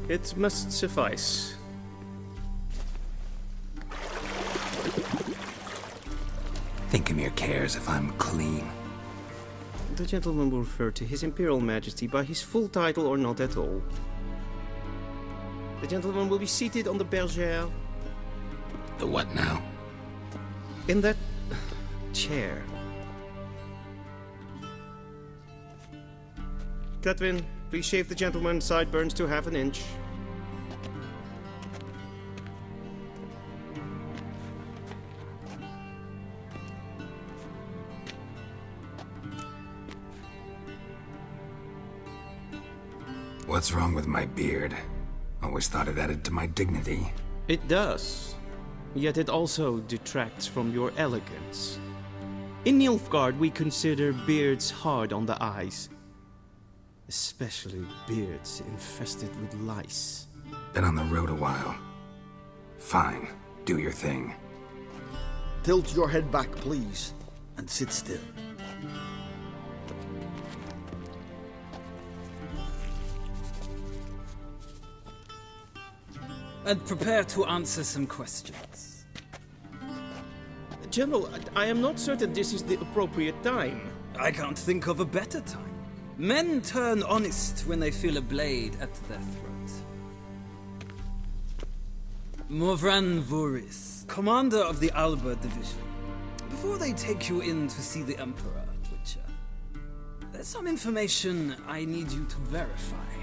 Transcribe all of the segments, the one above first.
It must suffice. Think Emir cares if I'm clean? The gentleman will refer to His Imperial Majesty by his full title or not at all. The gentleman will be seated on the bergère. The what now? In that chair. Cletwin, please shave the gentleman's sideburns to half an inch. What's wrong with my beard? Always thought it added to my dignity. It does. Yet it also detracts from your elegance. In Nilfgaard, we consider beards hard on the eyes. Especially beards infested with lice. Been on the road a while. Fine, do your thing. Tilt your head back, please, and sit still. And prepare to answer some questions. General, I am not certain this is the appropriate time. I can't think of a better time. Men turn honest when they feel a blade at their throat. Morvran Voris, commander of the Alba Division. Before they take you in to see the Emperor, Witcher, there's some information I need you to verify.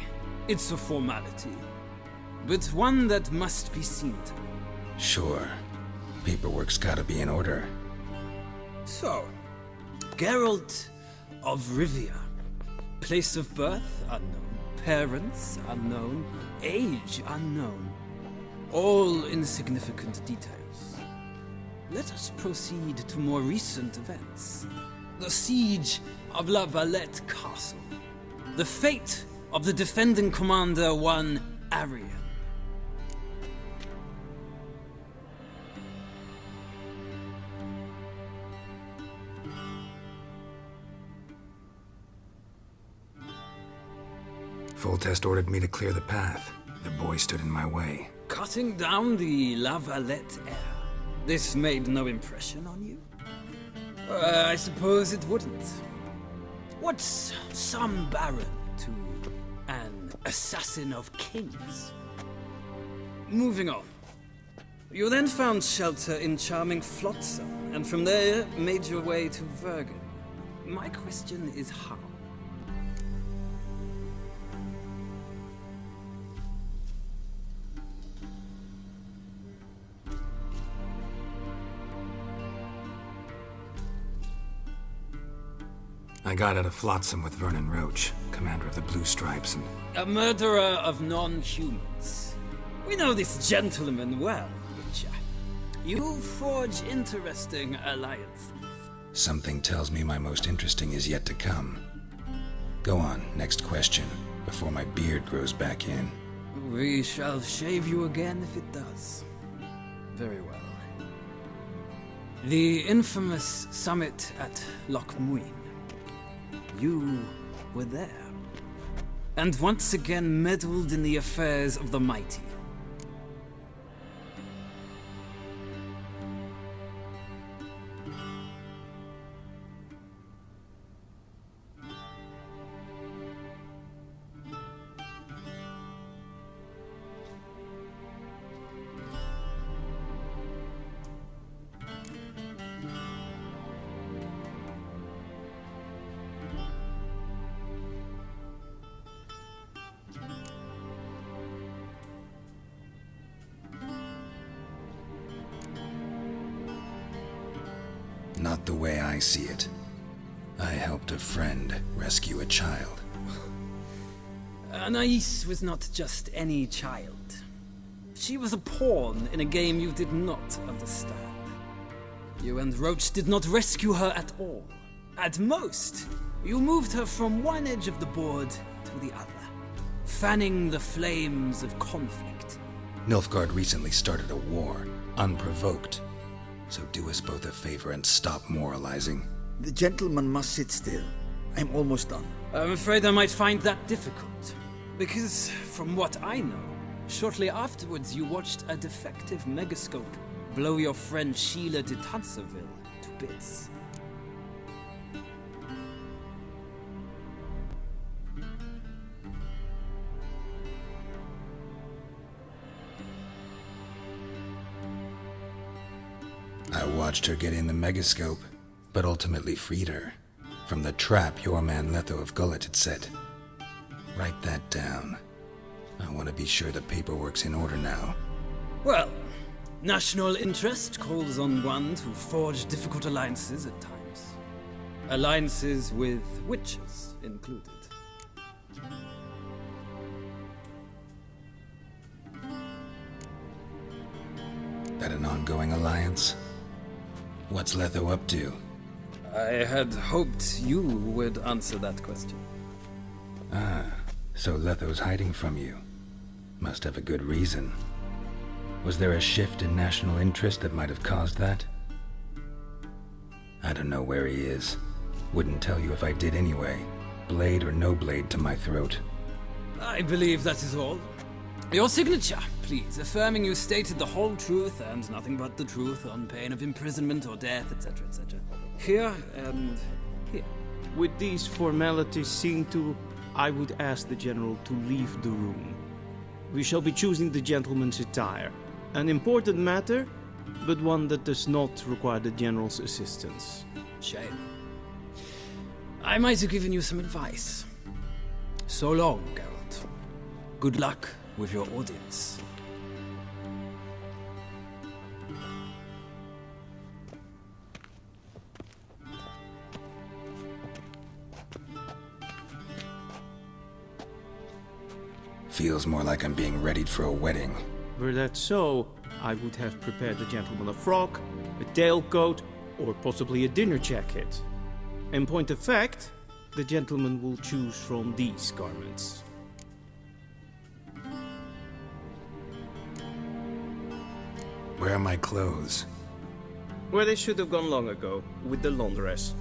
It's a formality, but one that must be seen to. Sure. Paperwork's gotta be in order. So, Geralt of Rivia. Place of birth, unknown. Parents, unknown. Age, unknown. All insignificant details. Let us proceed to more recent events. The siege of La Valette Castle. The fate of the defending commander, one Arian. Foltest ordered me to clear the path. The boy stood in my way. Cutting down the La Valette heir. This made no impression on you? I suppose it wouldn't. What's some baron to an assassin of kings? Moving on. You then found shelter in charming Flotsam, and from there made your way to Vergen. My question is how? I got out of Flotsam with Vernon Roach, commander of the Blue Stripes, and... A murderer of non-humans. We know this gentleman well, Witcher. You forge interesting alliances. Something tells me my most interesting is yet to come. Go on, next question, before my beard grows back in. We shall shave you again if it does. Very well. The infamous summit at Loch Muin. You were there. And once again meddled in the affairs of the mighty. Not the way I see it. I helped a friend rescue a child. Anais was not just any child. She was a pawn in a game you did not understand. You and Roach did not rescue her at all. At most, you moved her from one edge of the board to the other, fanning the flames of conflict. Nilfgaard recently started a war, unprovoked. So do us both a favor and stop moralizing. The gentleman must sit still. I'm almost done. I'm afraid I might find that difficult. Because, from what I know, shortly afterwards you watched a defective megascope blow your friend Sheila de Tanserville to bits. I watched her get in the megascope, but ultimately freed her from the trap your man Letho of Gullet had set. Write that down. I want to be sure the paperwork's in order now. Well, national interest calls on one to forge difficult alliances at times. Alliances with witches included. That an ongoing alliance? What's Letho up to? I had hoped you would answer that question. Ah, so Letho's hiding from you. Must have a good reason. Was there a shift in national interest that might have caused that? I don't know where he is. Wouldn't tell you if I did anyway. Blade or no blade to my throat. I believe that is all. Your signature, please, affirming you stated the whole truth and nothing but the truth on pain of imprisonment or death, etc., etc. Here and here. With these formalities seen to, I would ask the General to leave the room. We shall be choosing the gentleman's attire. An important matter, but one that does not require the General's assistance. Shame. I might have given you some advice. So long, Geralt. Good luck with your audience. Feels more like I'm being readied for a wedding. Were that so, I would have prepared the gentleman a frock, a tailcoat, or possibly a dinner jacket. In point of fact, the gentleman will choose from these garments. Where are my clothes? Where they should have gone long ago, with the laundress.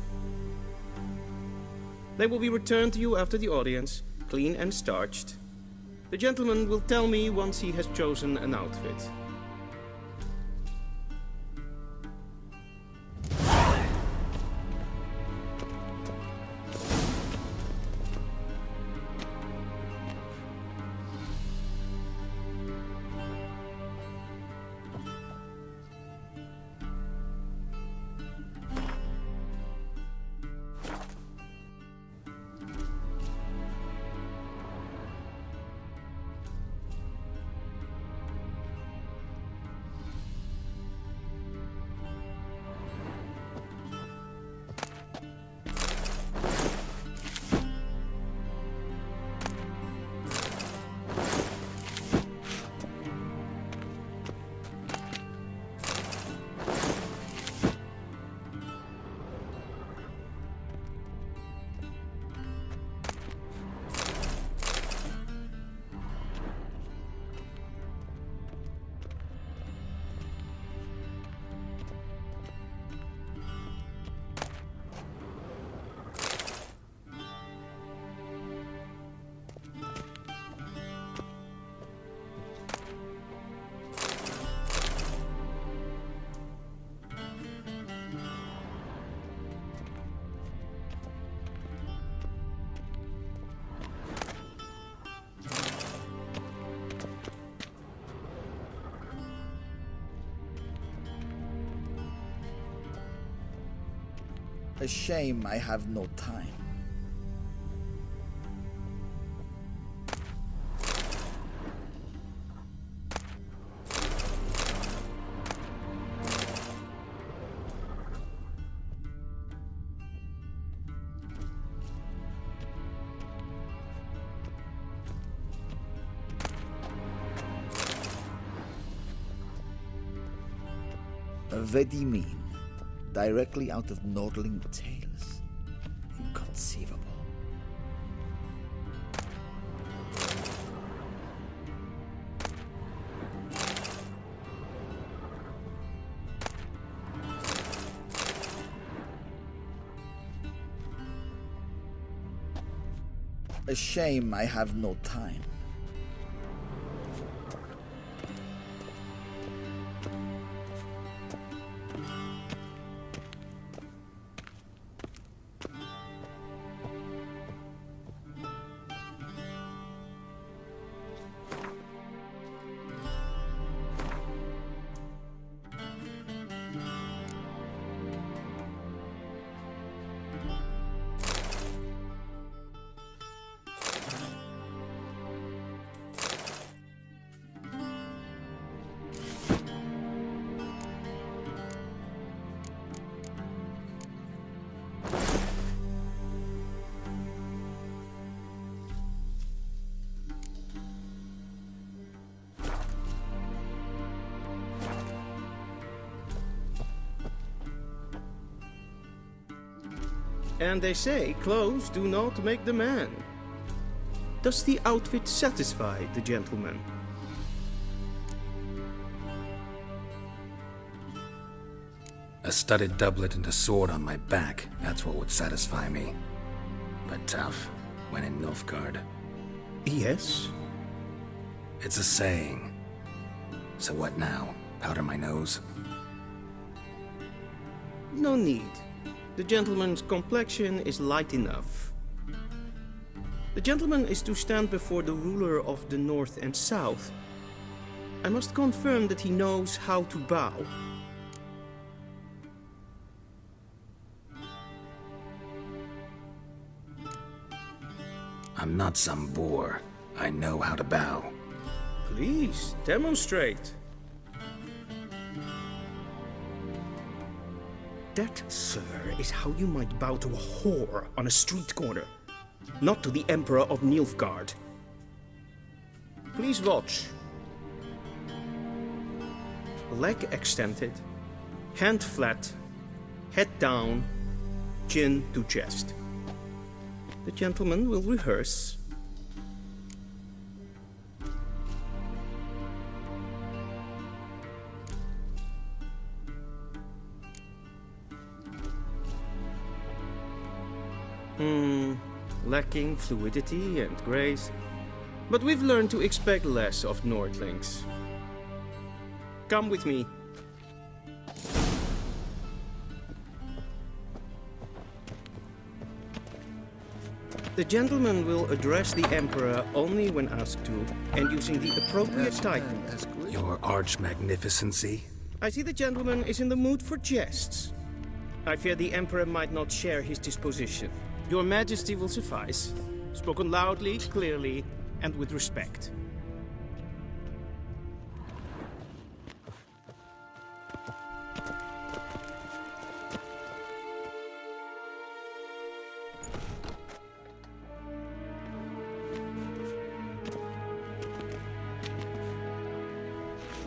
They will be returned to you after the audience, clean and starched. The gentleman will tell me once he has chosen an outfit. A shame I have no time. Very mean. Directly out of Nordling tales. Inconceivable. A shame I have no time. And they say clothes do not make the man. Does the outfit satisfy the gentleman? A studded doublet and a sword on my back, that's what would satisfy me. But tough, when in Nilfgaard. Yes. It's a saying. So what now? Powder my nose? No need. The gentleman's complexion is light enough. The gentleman is to stand before the ruler of the North and South. I must confirm that he knows how to bow. I'm not some boor. I know how to bow. Please, demonstrate. That, sir, is how you might bow to a whore on a street corner, not to the Emperor of Nilfgaard. Please watch. Leg extended, hand flat, head down, chin to chest. The gentleman will rehearse. Lacking fluidity and grace. But we've learned to expect less of Nordlings. Come with me. The gentleman will address the Emperor only when asked to, and using the appropriate title. Your arch-magnificency? I see the gentleman is in the mood for jests. I fear the Emperor might not share his disposition. Your Majesty will suffice. Spoken loudly, clearly, and with respect.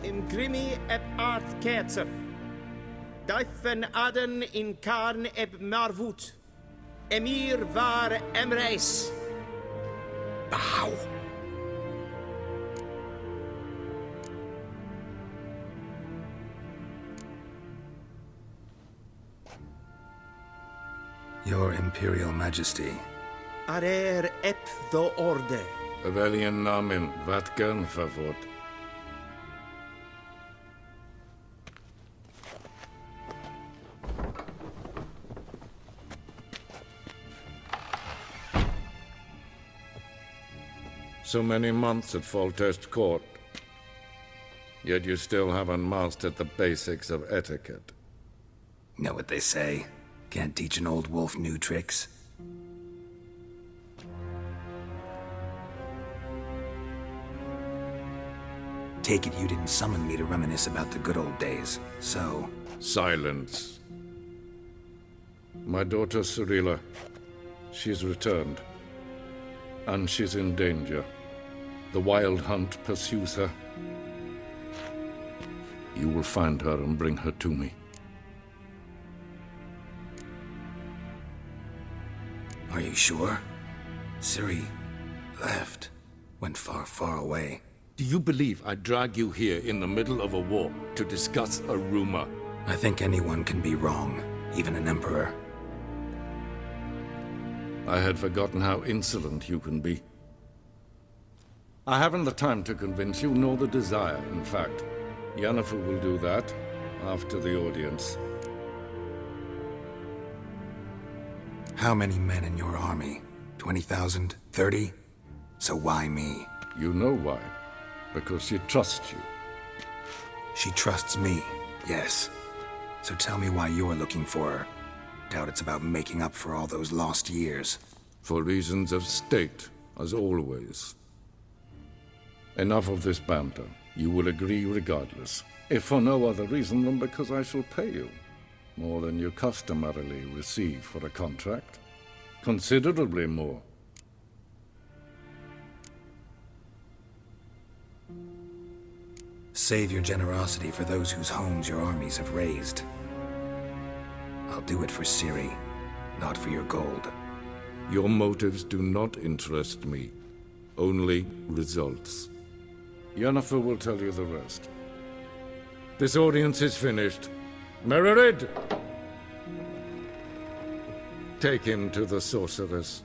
In grimi eb art ketzer. Daifen aden in karn eb marvut. Emir var emreis. Bow! Your Imperial Majesty. Arer ep the orde. Rebellion namen, wat gern favort. So many months at Foltest Court, yet you still haven't mastered the basics of etiquette. Know what they say? Can't teach an old wolf new tricks. Take it you didn't summon me to reminisce about the good old days, so... Silence. My daughter Cyrilla, she's returned. And she's in danger. The Wild Hunt pursues her. You will find her and bring her to me. Are you sure? Ciri left. Went far, far away. Do you believe I drag you here in the middle of a war to discuss a rumor? I think anyone can be wrong, even an emperor. I had forgotten how insolent you can be. I haven't the time to convince you, nor the desire, in fact. Yennefer will do that after the audience. How many men in your army? 20,000? 30? So why me? You know why. Because she trusts you. She trusts me, yes. So tell me why you're looking for her. Doubt it's about making up for all those lost years. For reasons of state, as always. Enough of this banter. You will agree regardless. If for no other reason than because I shall pay you. More than you customarily receive for a contract. Considerably more. Save your generosity for those whose homes your armies have razed. I'll do it for Ciri, not for your gold. Your motives do not interest me. Only results. Yennefer will tell you the rest. This audience is finished. Mererid! Take him to the sorceress.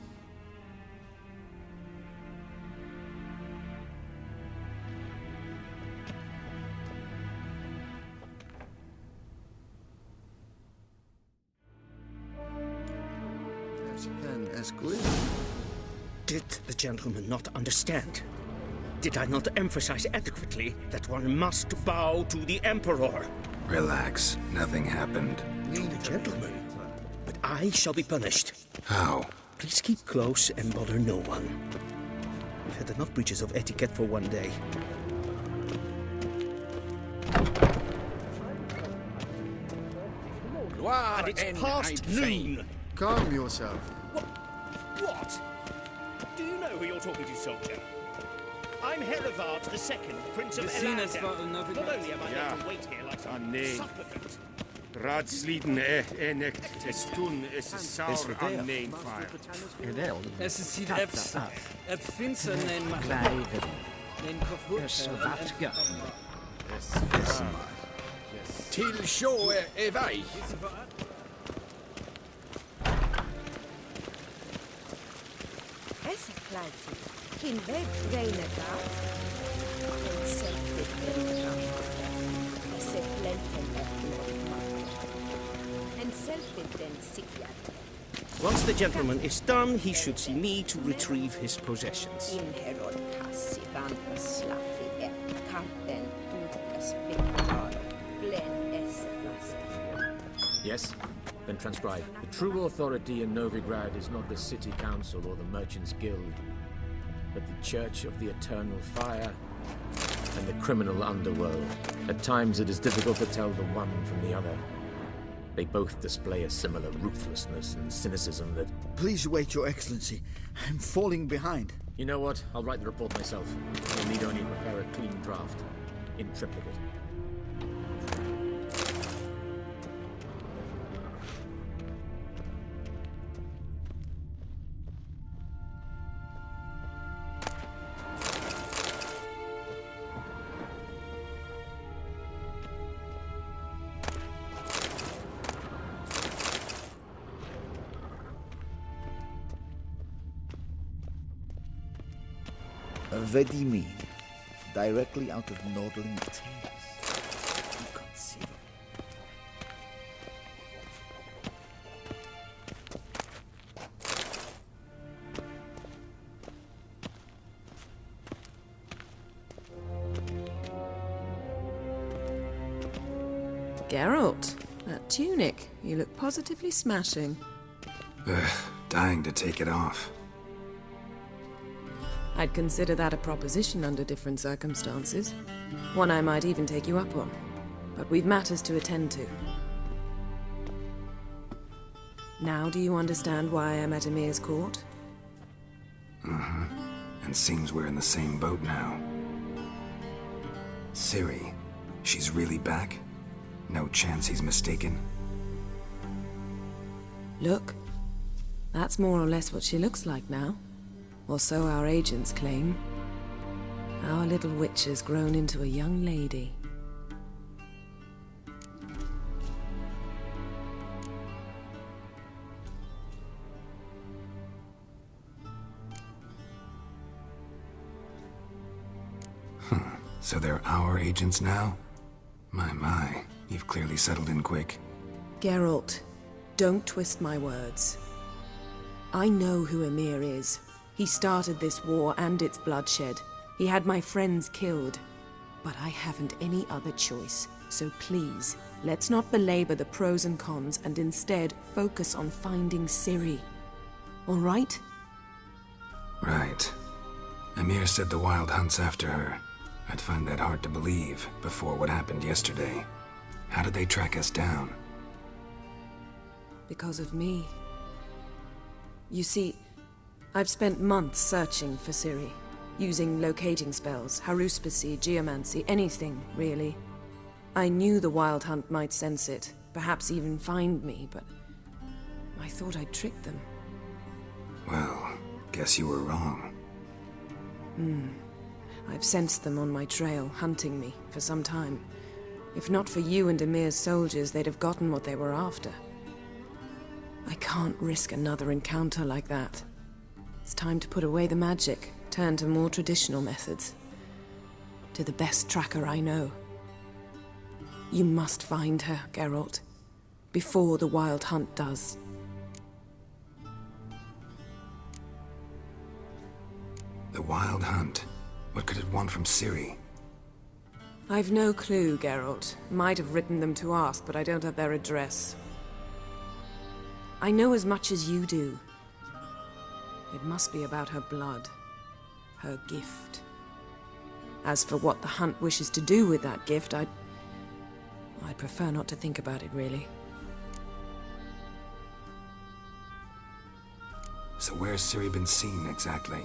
Did the gentleman not understand? Did I not emphasize adequately that one must bow to the Emperor? Relax. Nothing happened. To the gentleman. But I shall be punished. How? Please keep close and bother no one. We've had enough breaches of etiquette for one day. And it's past noon. Calm yourself. What? Do you know who you're talking to, soldier? I'm Herivard II, Prince of Elander. Not only am I made to wait here like some supplicant. Raadsleden enikt testun is saur aan neen fire. Es is hier finster nen maken. Nen kofhutsa. Til sjå vei. In bed Reinegaard. En Once the gentleman is done, he should see me to retrieve his possessions. Yes, then transcribe. The true authority in Novigrad is not the city council or the merchants' guild, but the Church of the Eternal Fire and the criminal underworld. At times it is difficult to tell the one from the other. They both display a similar ruthlessness and cynicism that... Please wait, Your Excellency. I'm falling behind. You know what? I'll write the report myself. You'll need only prepare a clean draft. In triplicate. Vedimi, directly out of Nordling tales. Inconceivable. Geralt, that tunic. You look positively smashing. Dying to take it off. I'd consider that a proposition under different circumstances. One I might even take you up on. But we've matters to attend to. Now do you understand why I'm at Emir's court? Mm-hmm. And seems we're in the same boat now. Ciri, she's really back? No chance he's mistaken? Look, that's more or less what she looks like now. Or so our agents claim. Our little witch has grown into a young lady. So they're our agents now? My, you've clearly settled in quick. Geralt, don't twist my words. I know who Emir is. He started this war and its bloodshed. He had my friends killed. But I haven't any other choice. So please, let's not belabor the pros and cons and instead focus on finding Ciri. All right? Right. Emir said the Wild Hunt's after her. I'd find that hard to believe before what happened yesterday. How did they track us down? Because of me. You see, I've spent months searching for Ciri, using locating spells, haruspicy, geomancy, anything, really. I knew the Wild Hunt might sense it, perhaps even find me, but I thought I'd tricked them. Well, guess you were wrong. I've sensed them on my trail, hunting me, for some time. If not for you and Emir's soldiers, they'd have gotten what they were after. I can't risk another encounter like that. It's time to put away the magic, turn to more traditional methods. To the best tracker I know. You must find her, Geralt, before the Wild Hunt does. The Wild Hunt? What could it want from Ciri? I've no clue, Geralt. Might have written them to ask, but I don't have their address. I know as much as you do. It must be about her blood. Her gift. As for what the Hunt wishes to do with that gift, I'd prefer not to think about it, really. So where's Ciri been seen, exactly?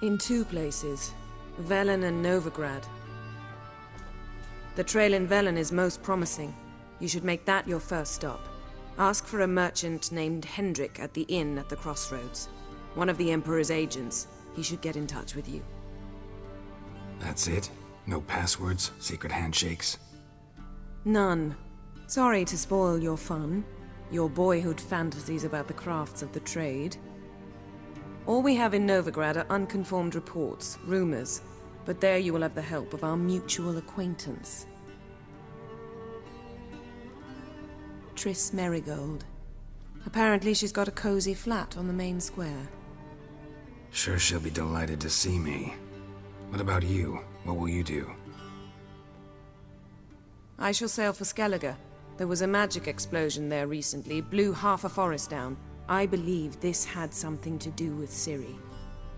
In 2 places. Velen and Novigrad. The trail in Velen is most promising. You should make that your first stop. Ask for a merchant named Hendrik at the inn at the crossroads. One of the Emperor's agents. He should get in touch with you. That's it? No passwords? Secret handshakes? None. Sorry to spoil your fun. Your boyhood fantasies about the crafts of the trade. All we have in Novigrad are unconfirmed reports, rumors. But there you will have the help of our mutual acquaintance. Triss Merigold. Apparently she's got a cozy flat on the main square. Sure she'll be delighted to see me. What about you? What will you do? I shall sail for Skellige. There was a magic explosion there recently, blew half a forest down. I believe this had something to do with Ciri.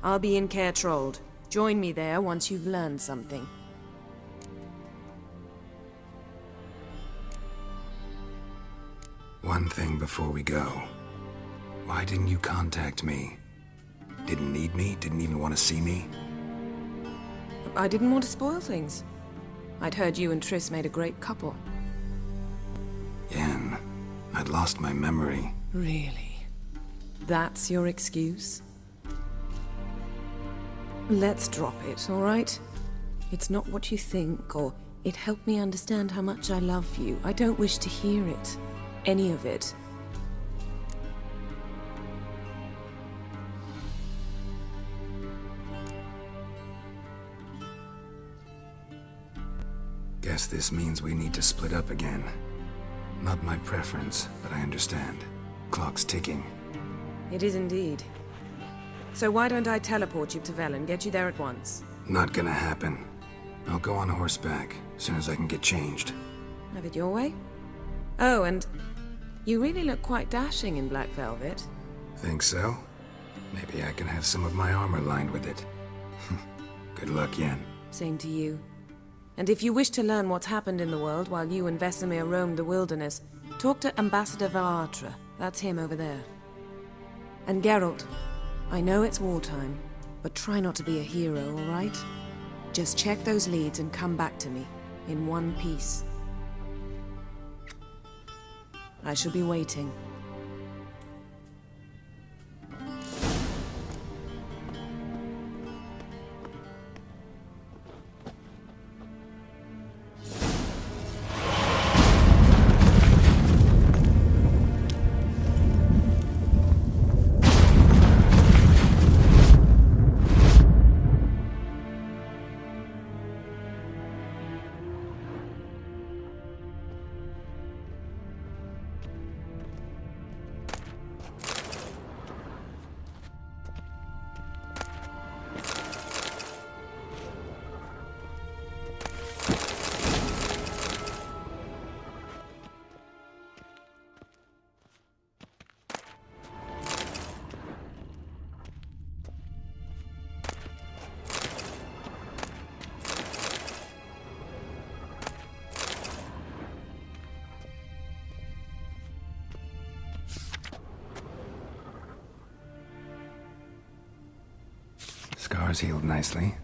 I'll be in Caer Trold. Join me there once you've learned something. One thing before we go. Why didn't you contact me? Didn't need me? Didn't even want to see me? I didn't want to spoil things. I'd heard you and Triss made a great couple. Yen, I'd lost my memory. Really? That's your excuse? Let's drop it, all right? It's not what you think, or it helped me understand how much I love you. I don't wish to hear it. Any of it. Guess this means we need to split up again. Not my preference, but I understand. Clock's ticking. It is indeed. So why don't I teleport you to Velen, get you there at once? Not gonna happen. I'll go on horseback, as soon as I can get changed. Have it your way? Oh, and you really look quite dashing in black velvet. Think so? Maybe I can have some of my armor lined with it. Good luck, Yen. Same to you. And if you wish to learn what's happened in the world while you and Vesemir roamed the wilderness, talk to Ambassador Valatra. That's him over there. And Geralt, I know it's wartime, but try not to be a hero, all right? Just check those leads and come back to me, in one piece. I shall be waiting. scars healed nicely.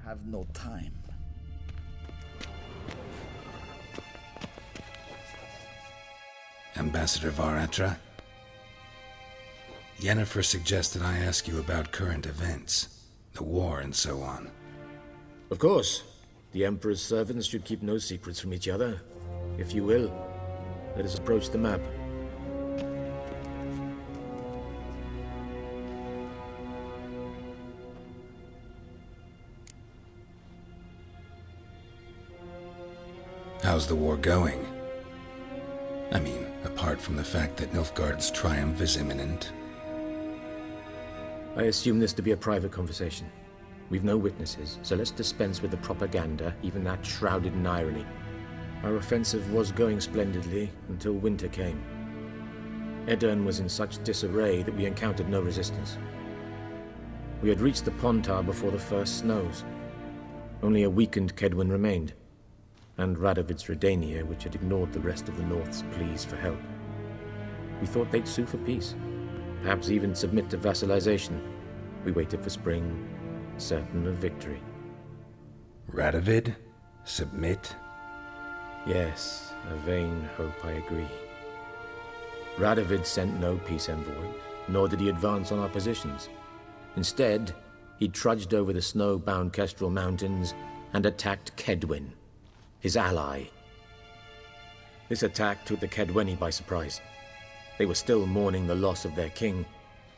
Have no time. Ambassador Varatra? Yennefer suggested I ask you about current events, the war and so on. Of course. The Emperor's servants should keep no secrets from each other. If you will, let us approach the map. How's the war going? I mean, apart from the fact that Nilfgaard's triumph is imminent. I assume this to be a private conversation. We've no witnesses, so let's dispense with the propaganda, even that shrouded in irony. Our offensive was going splendidly until winter came. Edirn was in such disarray that we encountered no resistance. We had reached the Pontar before the first snows. Only a weakened Kedwin remained, and Radovid's Redania, which had ignored the rest of the North's pleas for help. We thought they'd sue for peace, perhaps even submit to vassalization. We waited for spring, certain of victory. Radovid? Submit? Yes, a vain hope, I agree. Radovid sent no peace envoy, nor did he advance on our positions. Instead, he trudged over the snow-bound Kestrel Mountains and attacked Kedwin, his ally. This attack took the Kedweni by surprise. They were still mourning the loss of their king.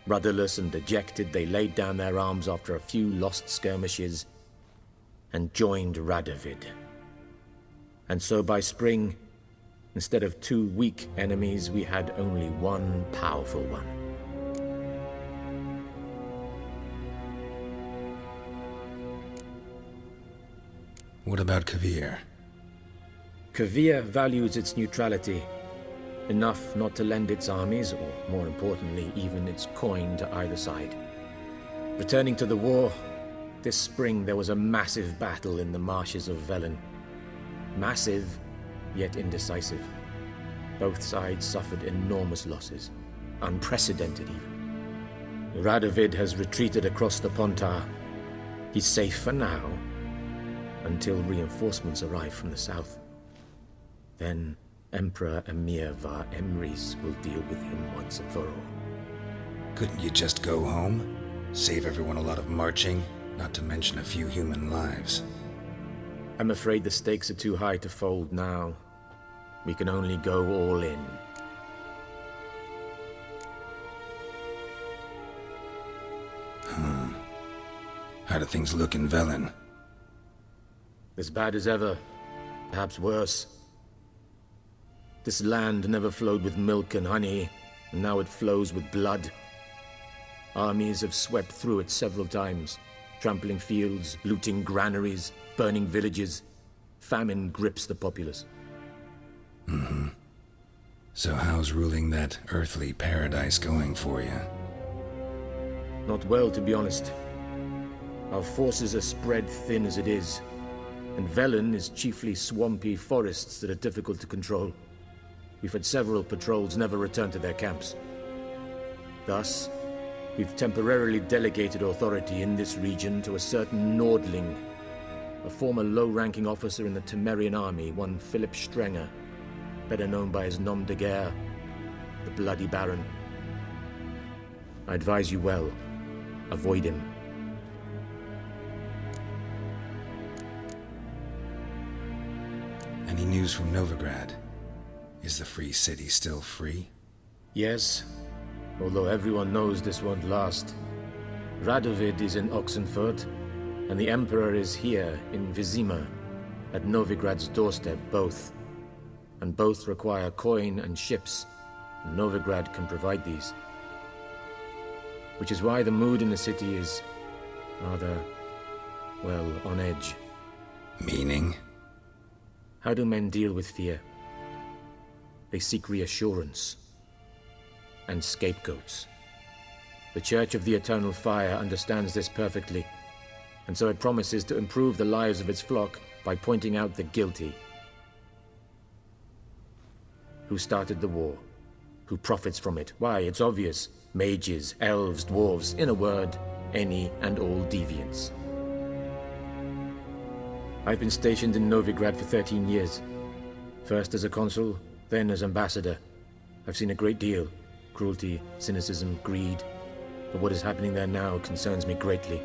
Rudderless and dejected, they laid down their arms after a few lost skirmishes and joined Radovid. And so by spring, instead of 2 weak enemies, we had only one powerful one. What about Kovir? Kovir values its neutrality, enough not to lend its armies, or more importantly, even its coin to either side. Returning to the war, this spring there was a massive battle in the marshes of Velen. Massive, yet indecisive. Both sides suffered enormous losses, unprecedented even. Radovid has retreated across the Pontar. He's safe for now, until reinforcements arrive from the south. Then Emperor Emir var Emrys will deal with him once and for all. Couldn't you just go home? Save everyone a lot of marching, not to mention a few human lives. I'm afraid the stakes are too high to fold now. We can only go all in. How do things look in Velen? As bad as ever. Perhaps worse. This land never flowed with milk and honey, and now it flows with blood. Armies have swept through it several times, trampling fields, looting granaries, burning villages. Famine grips the populace. So how's ruling that earthly paradise going for you? Not well, to be honest. Our forces are spread thin as it is, and Velen is chiefly swampy forests that are difficult to control. We've had several patrols never return to their camps. Thus, we've temporarily delegated authority in this region to a certain Nordling, a former low-ranking officer in the Temerian army, one Philip Strenger, better known by his nom de guerre, the Bloody Baron. I advise you well. Avoid him. Any news from Novigrad? Is the free city still free? Yes, although everyone knows this won't last. Radovid is in Oxenfurt, and the Emperor is here in Vizima, at Novigrad's doorstep, both. And both require coin and ships. Novigrad can provide these. Which is why the mood in the city is rather, well, on edge. Meaning? How do men deal with fear? They seek reassurance and scapegoats. The Church of the Eternal Fire understands this perfectly, and so it promises to improve the lives of its flock by pointing out the guilty. Who started the war? Who profits from it? Why, it's obvious. Mages, elves, dwarves, in a word, any and all deviants. I've been stationed in Novigrad for 13 years. First as a consul, then as ambassador. I've seen a great deal. Cruelty, cynicism, greed. But what is happening there now concerns me greatly.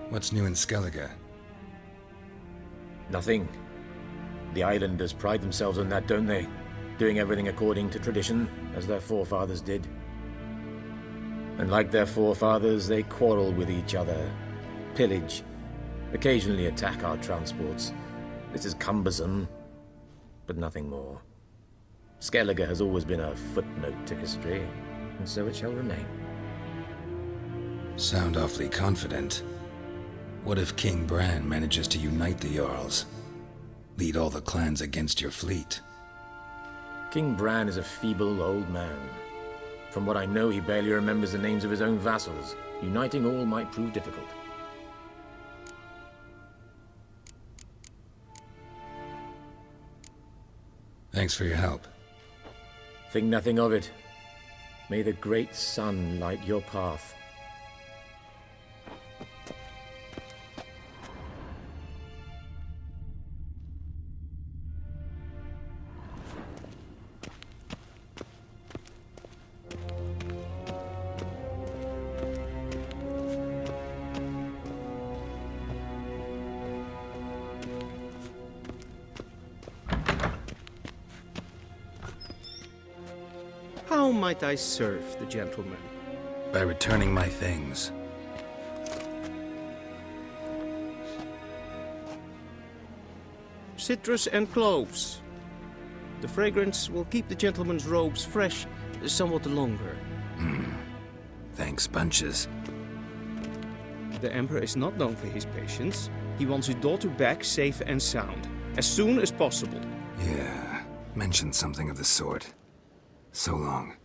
What's new in Skellige? Nothing. The islanders pride themselves on that, don't they? Doing everything according to tradition, as their forefathers did. And like their forefathers, they quarrel with each other, pillage, occasionally attack our transports. This is cumbersome, but nothing more. Skellige has always been a footnote to history, and so it shall remain. Sound awfully confident. What if King Bran manages to unite the Jarls? Lead all the clans against your fleet? King Bran is a feeble old man. From what I know, he barely remembers the names of his own vassals. Uniting all might prove difficult. Thanks for your help. Think nothing of it. May the great sun light your path. How might I serve the gentleman? By returning my things. Citrus and cloves. The fragrance will keep the gentleman's robes fresh somewhat longer. Thanks, bunches. The Emperor is not known for his patience. He wants his daughter back safe and sound, as soon as possible. Yeah, mentioned something of the sort. So long.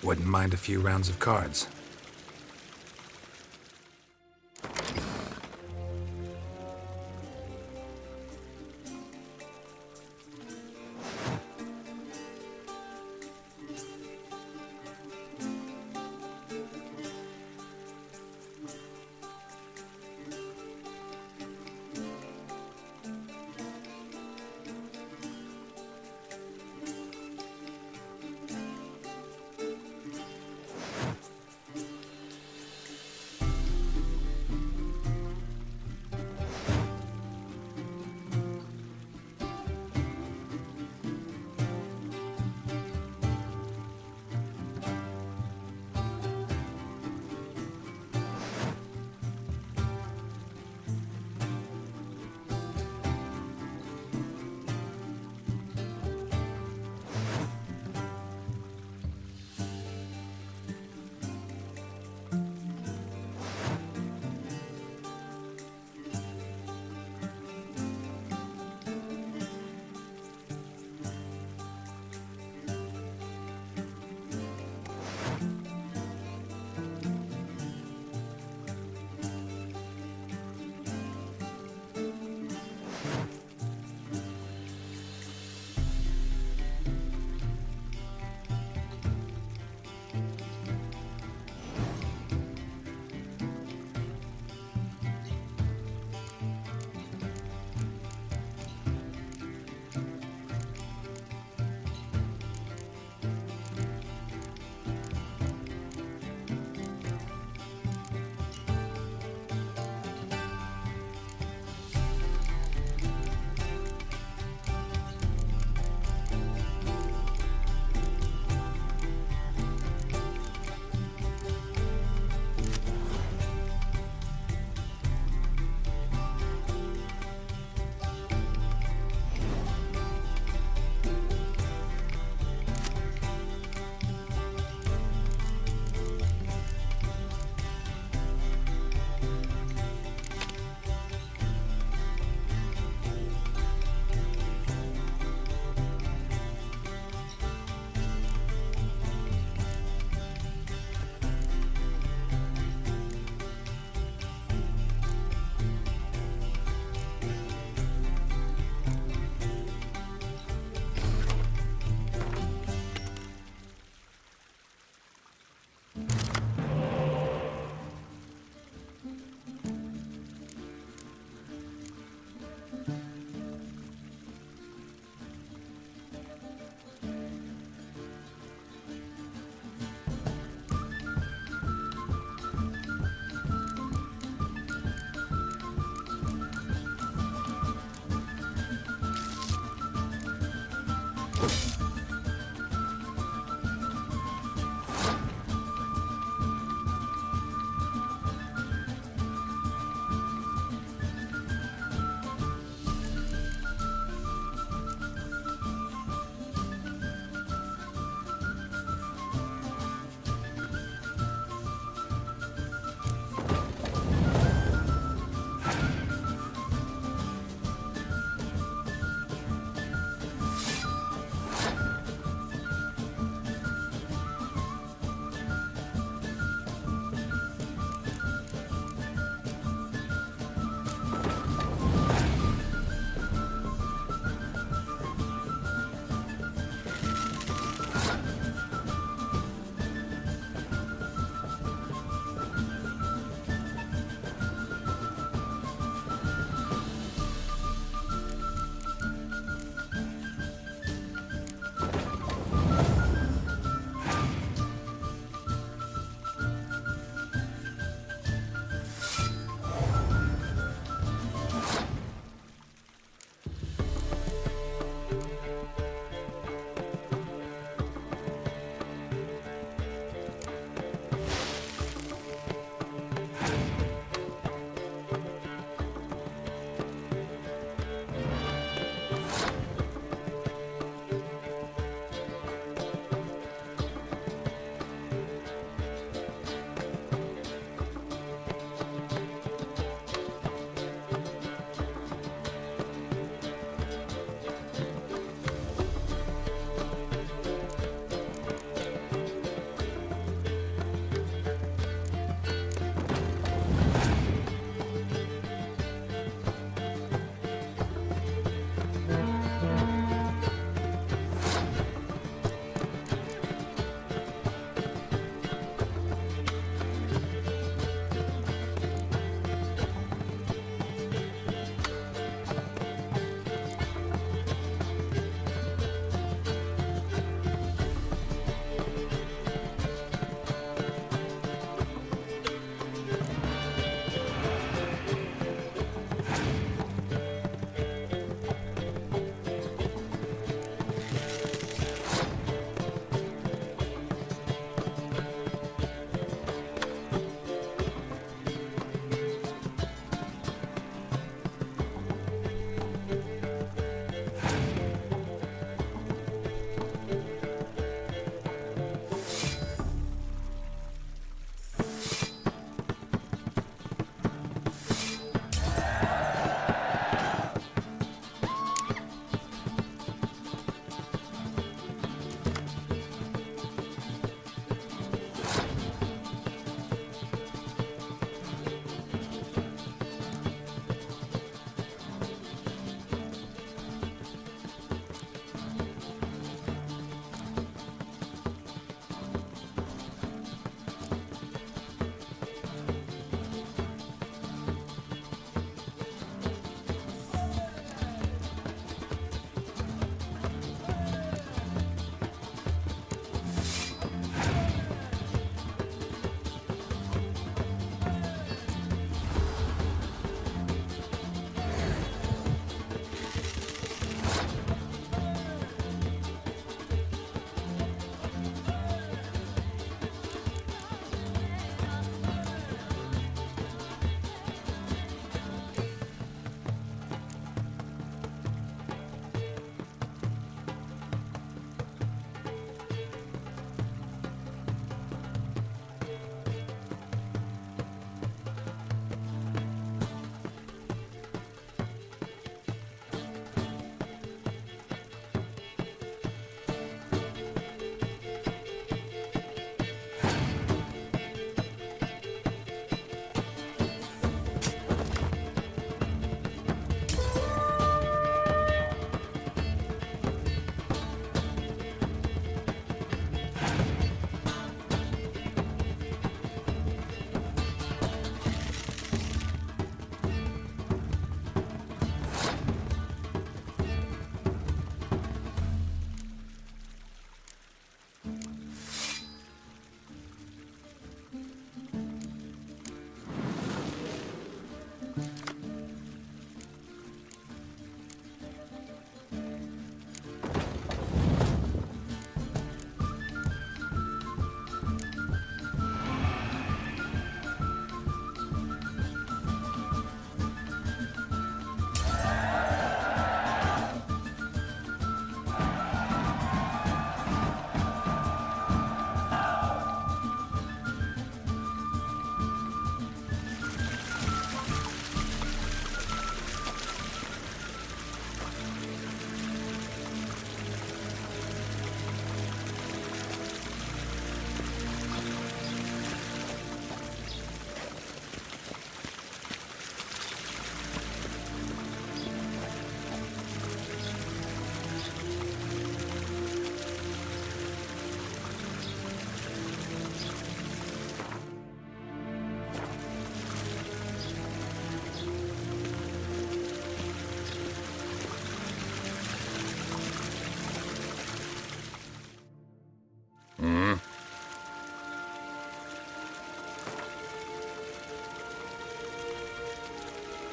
Wouldn't mind a few rounds of cards.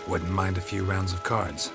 Wouldn't mind a few rounds of cards.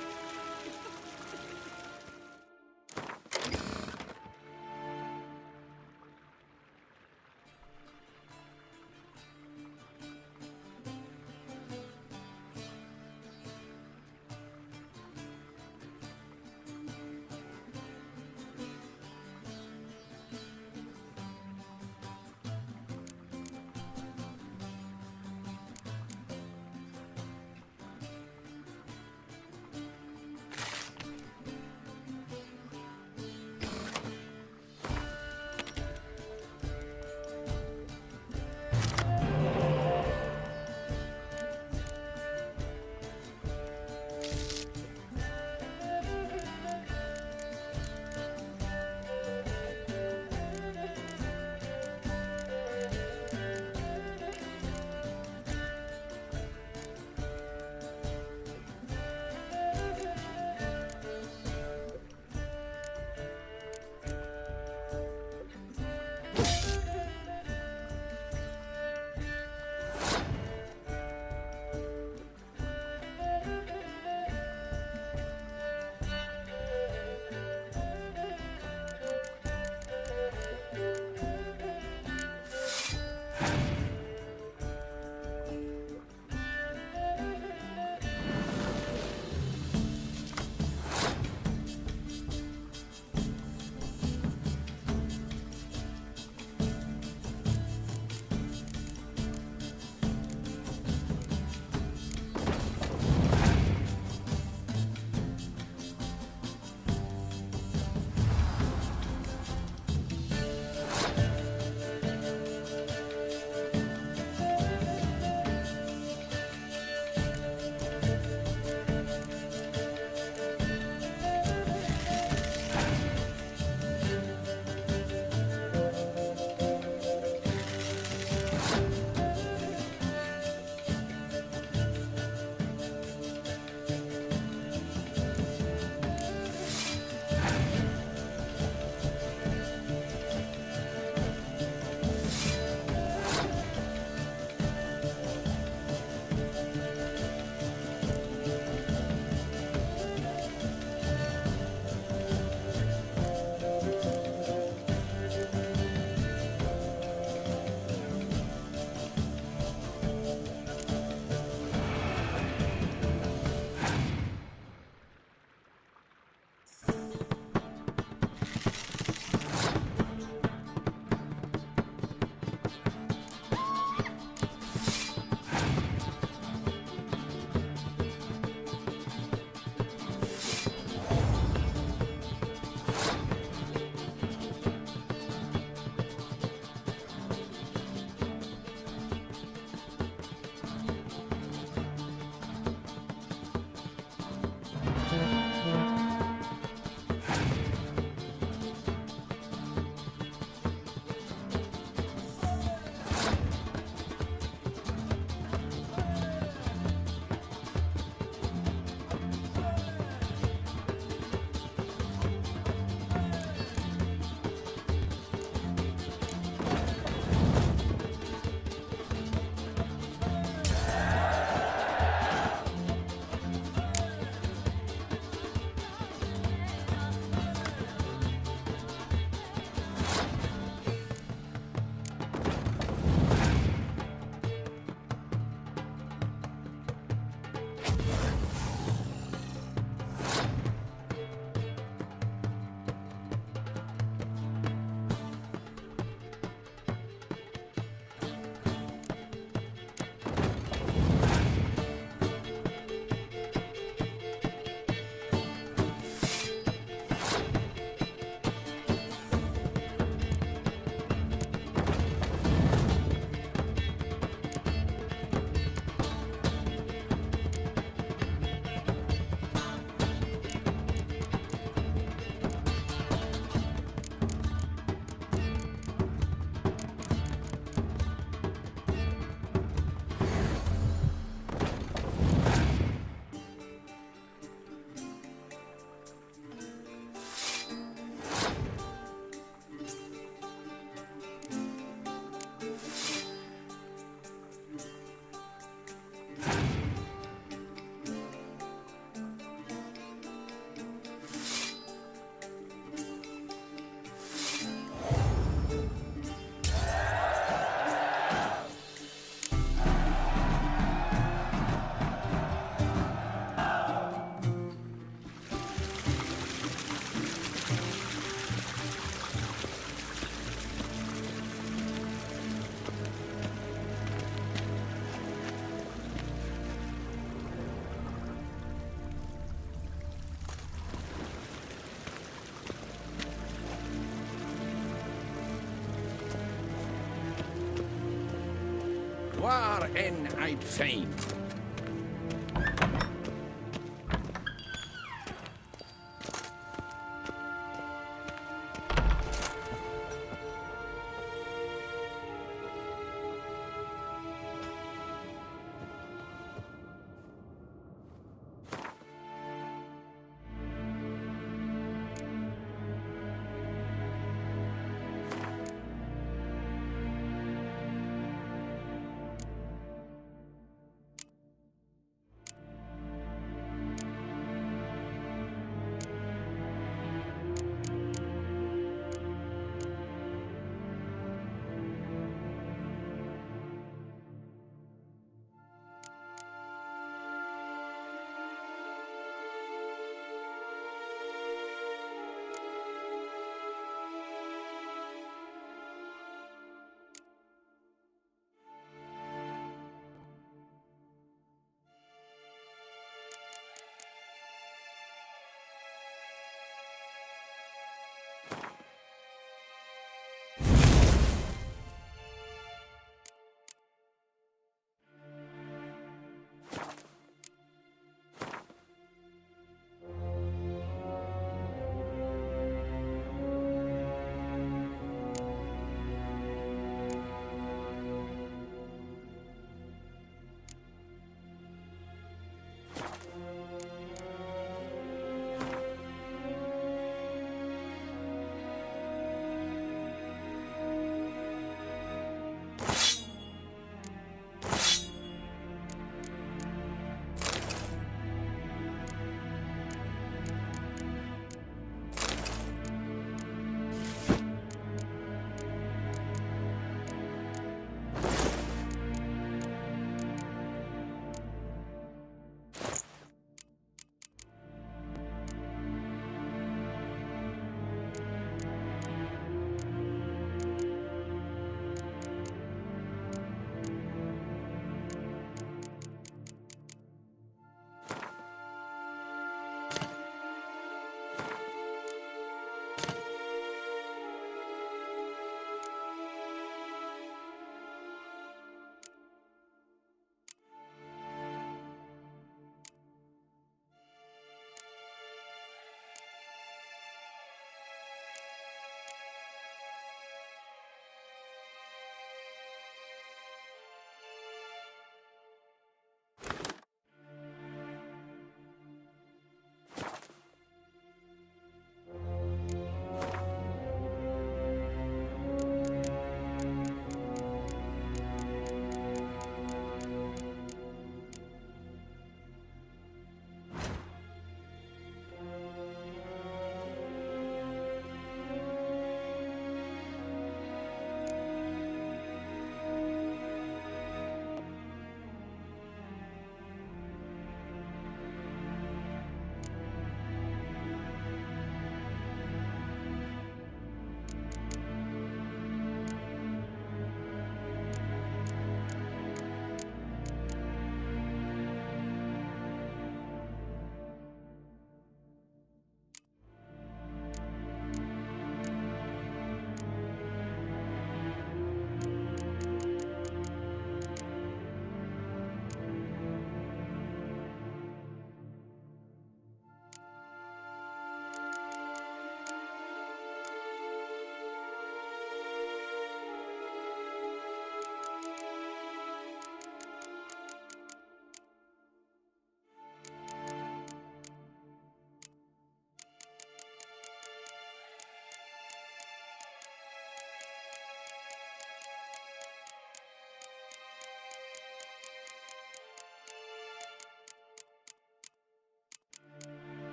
en I'd fain.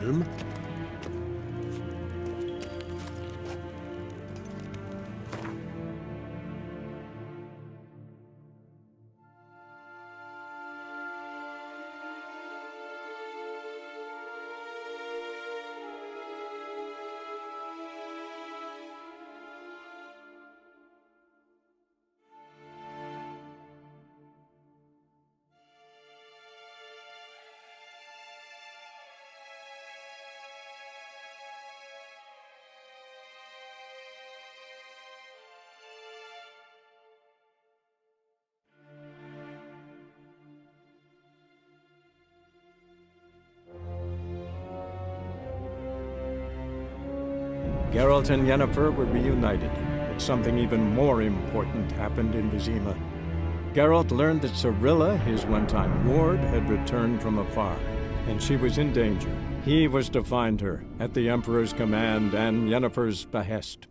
realm. Geralt and Yennefer were reunited, but something even more important happened in Vizima. Geralt learned that Cirilla, his one-time ward, had returned from afar, and she was in danger. He was to find her, at the Emperor's command and Yennefer's behest.